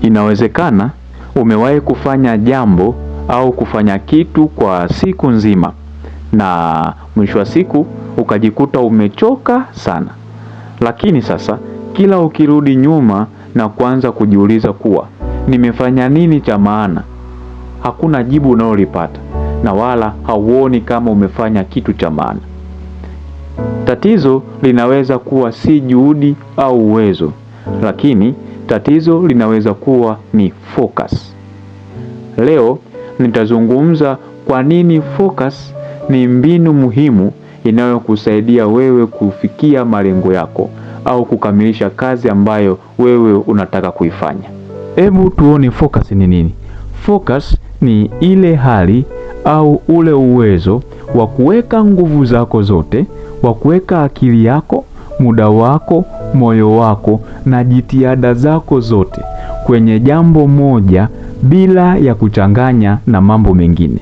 Inawezekana umewahi kufanya jambo au kufanya kitu kwa siku nzima na mwisho wa siku ukajikuta umechoka sana. Lakini sasa kila ukirudi nyuma na kuanza kujiuliza kuwa nimefanya nini cha maana, hakuna jibu unalolipata na wala hauoni kama umefanya kitu cha maana. Tatizo linaweza kuwa si juhudi au uwezo, lakini tatizo linaweza kuwa ni focus. Leo nitazungumza kwa nini focus ni mbinu muhimu inayokusaidia wewe kufikia malengo yako au kukamilisha kazi ambayo wewe unataka kuifanya. Hebu tuone focus ni nini. Focus ni ile hali au ule uwezo wa kuweka nguvu zako zote, wa kuweka akili yako, muda wako, moyo wako na jitihada zako zote kwenye jambo moja bila ya kuchanganya na mambo mengine.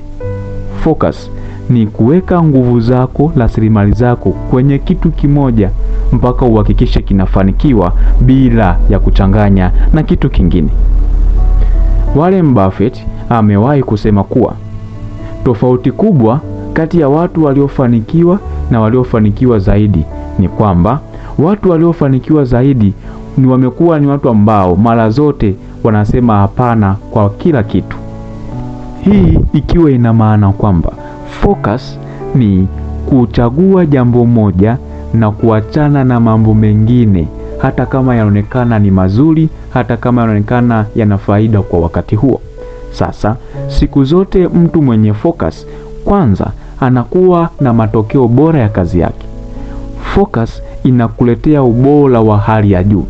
Focus ni kuweka nguvu zako, rasilimali zako kwenye kitu kimoja mpaka uhakikishe kinafanikiwa bila ya kuchanganya na kitu kingine. Warren Buffett amewahi kusema kuwa tofauti kubwa kati ya watu waliofanikiwa na waliofanikiwa zaidi ni kwamba watu waliofanikiwa zaidi wamekuwa ni watu ambao mara zote wanasema hapana kwa kila kitu. Hii ikiwa ina maana kwamba focus ni kuchagua jambo moja na kuachana na mambo mengine, hata kama yanaonekana ni mazuri, hata kama yanaonekana yana faida kwa wakati huo. Sasa siku zote mtu mwenye focus kwanza anakuwa na matokeo bora ya kazi yake. Focus inakuletea ubora wa hali ya juu.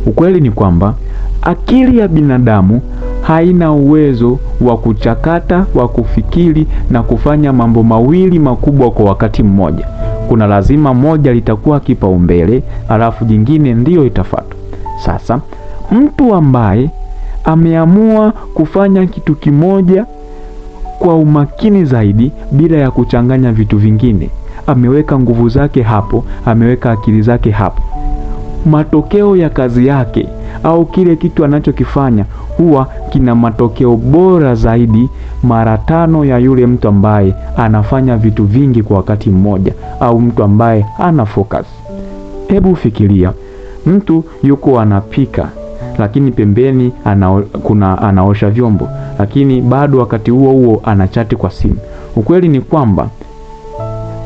Ukweli ni kwamba akili ya binadamu haina uwezo wa kuchakata, wa kufikiri na kufanya mambo mawili makubwa kwa wakati mmoja. Kuna lazima moja litakuwa kipaumbele, alafu jingine ndiyo itafuata. Sasa mtu ambaye ameamua kufanya kitu kimoja kwa umakini zaidi bila ya kuchanganya vitu vingine, ameweka nguvu zake hapo, ameweka akili zake hapo, matokeo ya kazi yake au kile kitu anachokifanya huwa kina matokeo bora zaidi mara 5 ya yule mtu ambaye anafanya vitu vingi kwa wakati mmoja au mtu ambaye ana focus. Hebu mtu yuko anapika lakini pembeni anaosha vyombo, lakini bado wakati huo anachati kwa simu. Ukweli ni kwamba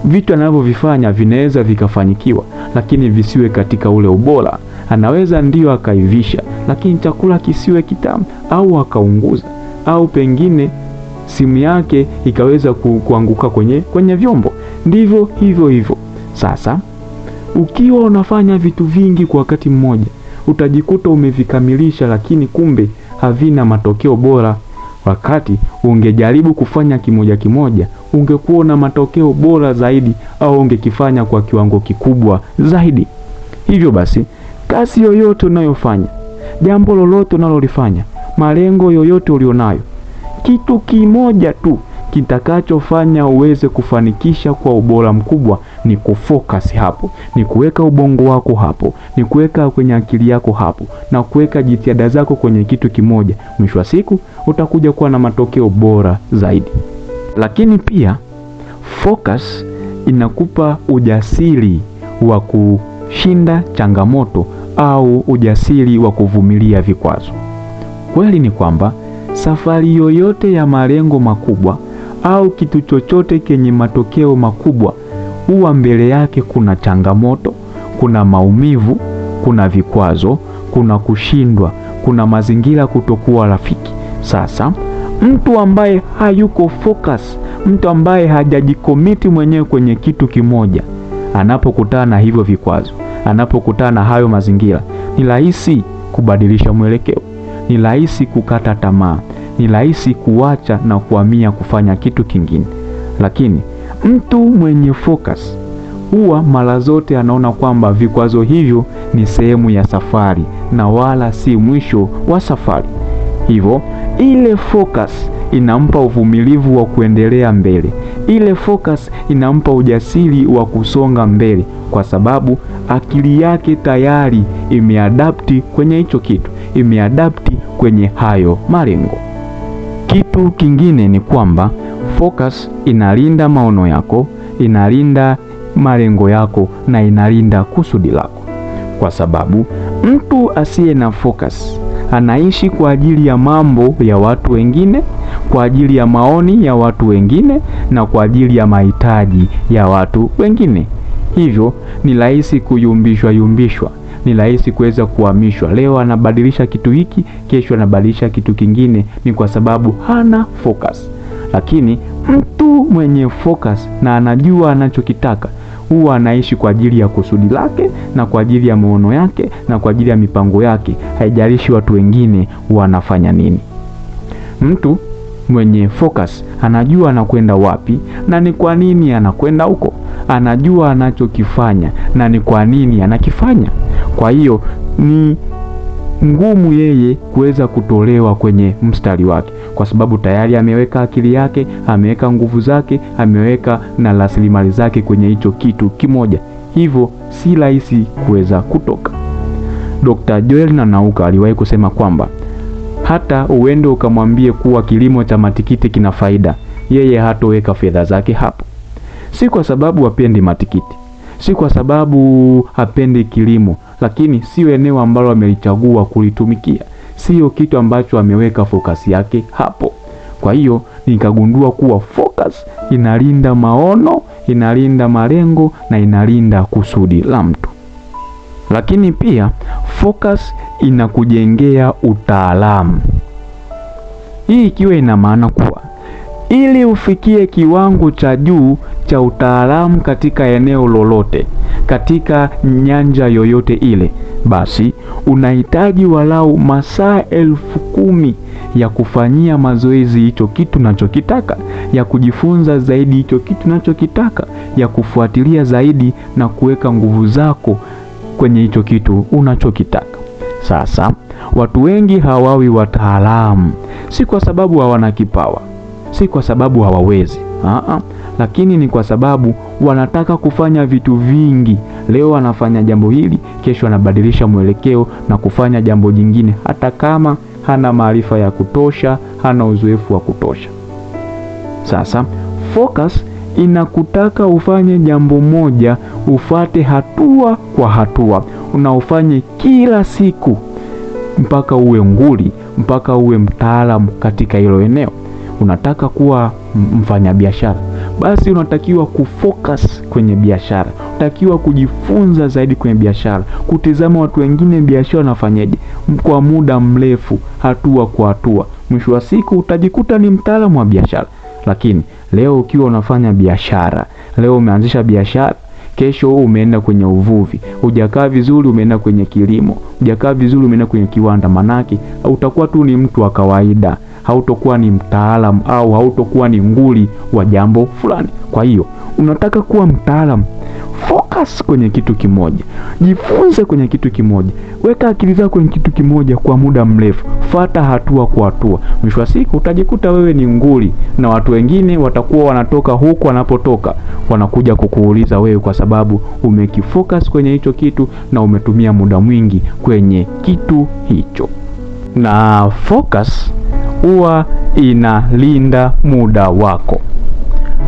vitu anavyovifanya vinaweza vikafanikiwa lakini visiwe katika ule ubora. Anaweza ndio akaivisha lakini chakula kisiwe kitamu, au akaunguza, au pengine simu yake ikaweza kuanguka kwenye vyombo. Ndivyo hivyo. Sasa ukiwa unafanya vitu vingi kwa wakati mmoja, utajikuta umevikamilisha lakini kumbe havina matokeo bora. Wakati ungejaribu kufanya kimoja, ungekuwa na matokeo bora zaidi au ungekifanya kwa kiwango kikubwa zaidi. Hivyo basi, kazi yoyote unayofanya, jambo lolote unalolifanya, malengo yoyote ulionayo, kitu kimoja tu kitakachofanya uweze kufanikisha kwa ubora mkubwa ni kufocus hapo, ni kuweka ubongo wako hapo, ni kuweka kwenye akili yako hapo na kuweka jitihada zako kwenye kitu kimoja. Mwisho wa siku utakuja kuwa na matokeo bora zaidi. Lakini pia focus inakupa ujasiri wa kushinda changamoto au ujasiri wa kuvumilia vikwazo. Kweli ni kwamba safari yoyote ya malengo makubwa au kitu chochote kenye matokeo makubwa huwa mbele yake kuna changamoto, kuna maumivu, kuna vikwazo, kuna kushindwa, kuna mazingira kutokuwa rafiki. Sasa mtu ambaye hayuko focus, mtu ambaye hajajikomiti mwenyewe kwenye kitu kimoja, anapokutana na hivyo vikwazo, anapokutana na hayo mazingira, ni rahisi kubadilisha mwelekeo, ni rahisi kukata tamaa, ni rahisi kuacha na kuhamia kufanya kitu kingine. Lakini mtu mwenye focus huwa mara zote anaona kwamba vikwazo hivyo ni sehemu ya safari na wala si mwisho wa safari. Hivyo ile focus inampa uvumilivu wa kuendelea mbele. Ile focus inampa ujasiri wa kusonga mbele, kwa sababu akili yake tayari imeadapti kwenye hicho kitu, imeadapti kwenye hayo malengo. Kitu kingine ni kwamba focus inalinda maono yako, inalinda malengo yako na inalinda kusudi lako, kwa sababu mtu asiye na focus anaishi kwa ajili ya mambo ya watu wengine, kwa ajili ya maoni ya watu wengine na kwa ajili ya mahitaji ya watu wengine. Hivyo ni rahisi kuyumbishwa, ni rahisi kuweza kuhamishwa. Leo anabadilisha kitu hiki, kesho anabadilisha kitu kingine, ni kwa sababu hana focus. Lakini mtu mwenye focus na anajua anachokitaka, huwa anaishi kwa ajili ya kusudi lake na kwa ajili ya maono yake na kwa ajili ya mipango yake, haijalishi watu wengine wanafanya nini. Mtu mwenye focus anajua anakwenda wapi na ni kwa nini anakwenda huko, anajua anachokifanya na ni kwa nini anakifanya. Kwa hiyo ni ngumu yeye kuweza kutolewa kwenye mstari wake, kwa sababu tayari ameweka akili yake, ameweka nguvu zake, ameweka na rasilimali zake kwenye hicho kitu kimoja. Hivyo si rahisi kuweza kutoka. Dr. Joel Nanauka aliwahi kusema kwamba hata uende ukamwambie kuwa kilimo cha matikiti kina faida, yeye hatoweka fedha zake hapo. Si kwa sababu hapendi matikiti, si kwa sababu hapendi kilimo, lakini sio eneo ambalo amelichagua kulitumikia, sio kitu ambacho ameweka focus yake hapo. Kwa hiyo nikagundua kuwa focus inalinda maono, inalinda malengo na inalinda kusudi la mtu. Lakini pia focus inakujengea utaalamu. Hii ikiwa ina maana kuwa ili ufikie kiwango cha juu cha utaalamu katika eneo lolote, katika nyanja yoyote ile, basi unahitaji walau masaa 10,000 ya kufanyia mazoezi hicho kitu unachokitaka, ya kujifunza zaidi hicho kitu unachokitaka, ya kufuatilia zaidi na kuweka nguvu zako kwenye hicho kitu unachokitaka. Sasa watu wengi hawawi wataalamu, si kwa sababu hawana kipawa, si kwa sababu hawawezi, lakini ni kwa sababu wanataka kufanya vitu vingi. Leo anafanya jambo hili, kesho anabadilisha mwelekeo na kufanya jambo jingine, hata kama hana maarifa ya kutosha, hana uzoefu wa kutosha. Sasa focus inakutaka ufanye jambo moja, ufate hatua kwa hatua, unaufanye kila siku mpaka uwe nguli, mpaka uwe mtaalamu katika hilo eneo. Unataka kuwa mfanyabiashara, basi unatakiwa kufocus kwenye biashara, unatakiwa kujifunza zaidi kwenye biashara, kutizama watu wengine biashara wanafanyaje kwa muda mrefu, hatua kwa hatua. Mwisho wa siku utajikuta ni mtaalamu wa biashara. Lakini leo ukiwa unafanya biashara, leo umeanzisha biashara, kesho umeenda kwenye uvuvi, hujakaa vizuri umeenda kwenye kilimo, hujakaa vizuri umeenda kwenye kiwanda, manake utakuwa tu ni mtu wa kawaida, hautokuwa ni mtaalamu au hautokuwa ni nguli wa jambo fulani. Kwa hiyo unataka kuwa mtaalamu, focus kwenye kitu kimoja, jifunze kwenye kitu kimoja, weka akili zako kwenye kitu kimoja kwa muda mrefu, fuata hatua kwa hatua. Mwisho wa siku utajikuta wewe ni nguli, na watu wengine watakuwa wanatoka huko wanapotoka, wanakuja kukuuliza wewe, kwa sababu umekifocus kwenye hicho kitu na umetumia muda mwingi kwenye kitu hicho. Na focus huwa inalinda muda wako,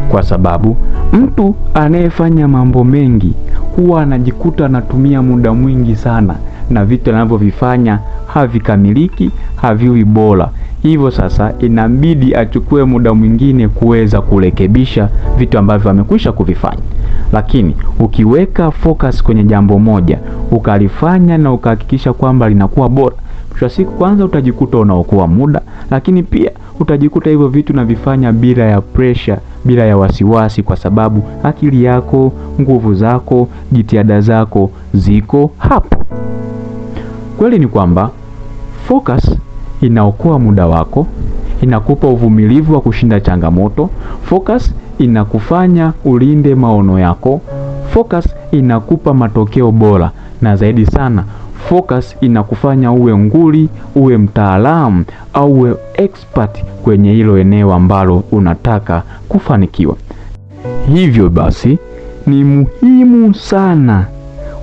kwa sababu mtu anayefanya mambo mengi huwa anajikuta anatumia muda mwingi sana, na vitu anavyovifanya havikamiliki, haviwi bora. Hivyo sasa inabidi achukue muda mwingine kuweza kurekebisha vitu ambavyo amekwisha kuvifanya. Lakini ukiweka focus kwenye jambo moja, ukalifanya na ukahakikisha kwamba linakuwa bora, kwa siku kwanza utajikuta unaokoa muda, lakini pia utajikuta hivyo vitu navifanya bila ya pressure, bila ya wasiwasi, kwa sababu akili yako, nguvu zako, jitihada zako ziko hapo. Kweli ni kwamba focus inaokoa muda wako, inakupa uvumilivu wa kushinda changamoto, focus inakufanya ulinde maono yako, focus inakupa matokeo bora, na zaidi sana Focus inakufanya uwe nguli, uwe mtaalamu au uwe expert kwenye hilo eneo ambalo unataka kufanikiwa. Hivyo basi ni muhimu sana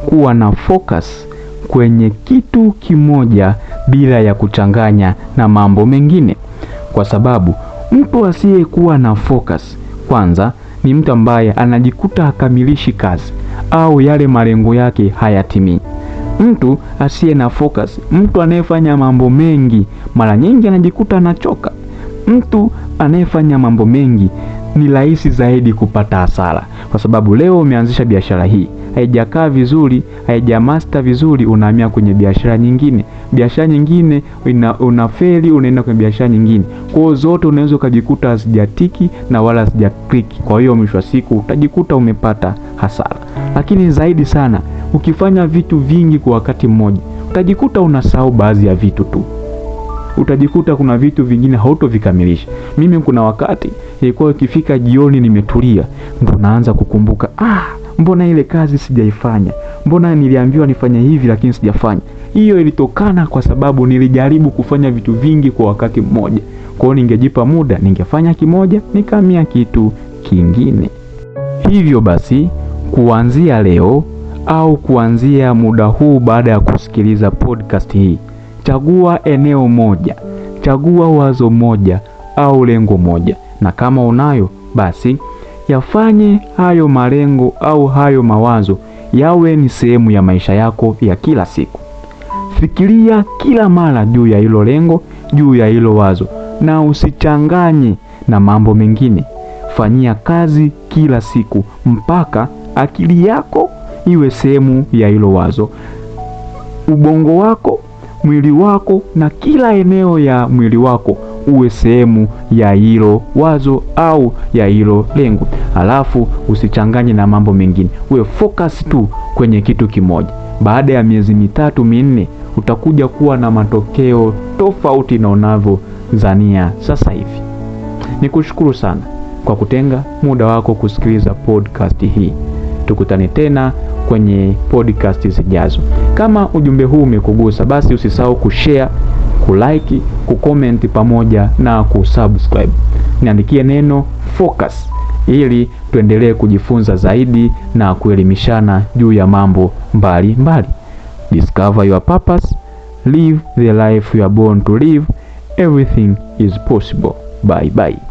kuwa na focus kwenye kitu kimoja bila ya kuchanganya na mambo mengine, kwa sababu mtu asiyekuwa na focus kwanza ni mtu ambaye anajikuta hakamilishi kazi au yale malengo yake hayatimii. Mtu asiye na focus, mtu anayefanya mambo mengi, mara nyingi anajikuta anachoka. Mtu anayefanya mambo mengi ni rahisi zaidi kupata hasara, kwa sababu leo umeanzisha biashara hii, haijakaa vizuri, haijamaster vizuri, unahamia kwenye biashara nyingine. Biashara nyingine unafeli, unaenda kwenye biashara nyingine. Kwa hiyo zote unaweza kujikuta hazijatiki na wala hazijakliki. Kwa hiyo mwisho wa siku utajikuta umepata hasara. Lakini zaidi sana, ukifanya vitu vingi kwa wakati mmoja, utajikuta unasahau baadhi ya vitu tu. Utajikuta kuna vitu vingine hautovikamilisha. Mimi kuna wakati ilikuwa ikifika jioni nimetulia, ndo naanza kukumbuka, mbona ile kazi sijaifanya? Mbona niliambiwa nifanye hivi lakini sijafanya? Hiyo ilitokana kwa sababu nilijaribu kufanya vitu vingi kwa wakati mmoja. Kwa hiyo ningejipa muda, ningefanya kimoja, nikamia kitu kingine. Hivyo basi, kuanzia leo au kuanzia muda huu baada ya kusikiliza podcast hii, chagua eneo moja, chagua wazo moja au lengo moja, na kama unayo basi yafanye hayo malengo au hayo mawazo yawe ni sehemu ya maisha yako ya kila siku. Fikiria kila mara juu ya hilo lengo, juu ya hilo wazo, na usichanganye na mambo mengine. Fanyia kazi kila siku mpaka akili yako iwe sehemu ya hilo wazo. Ubongo wako, mwili wako na kila eneo ya mwili wako uwe sehemu ya hilo wazo au ya hilo lengo. Alafu usichanganye na mambo mengine. Uwe focus tu kwenye kitu kimoja. Baada ya miezi 3-4 utakuja kuwa na matokeo tofauti na unavyodhania sasa hivi. Nikushukuru sana kwa kutenga muda wako kusikiliza podcast hii. Tukutane tena kwenye podcast zijazo. Kama ujumbe huu umekugusa, basi usisahau kushare, kulike, kucomment pamoja na kusubscribe. Niandikie neno focus ili tuendelee kujifunza zaidi na kuelimishana juu ya mambo mbalimbali. Discover your purpose, live the life you are born to live. Everything is possible. Bye bye.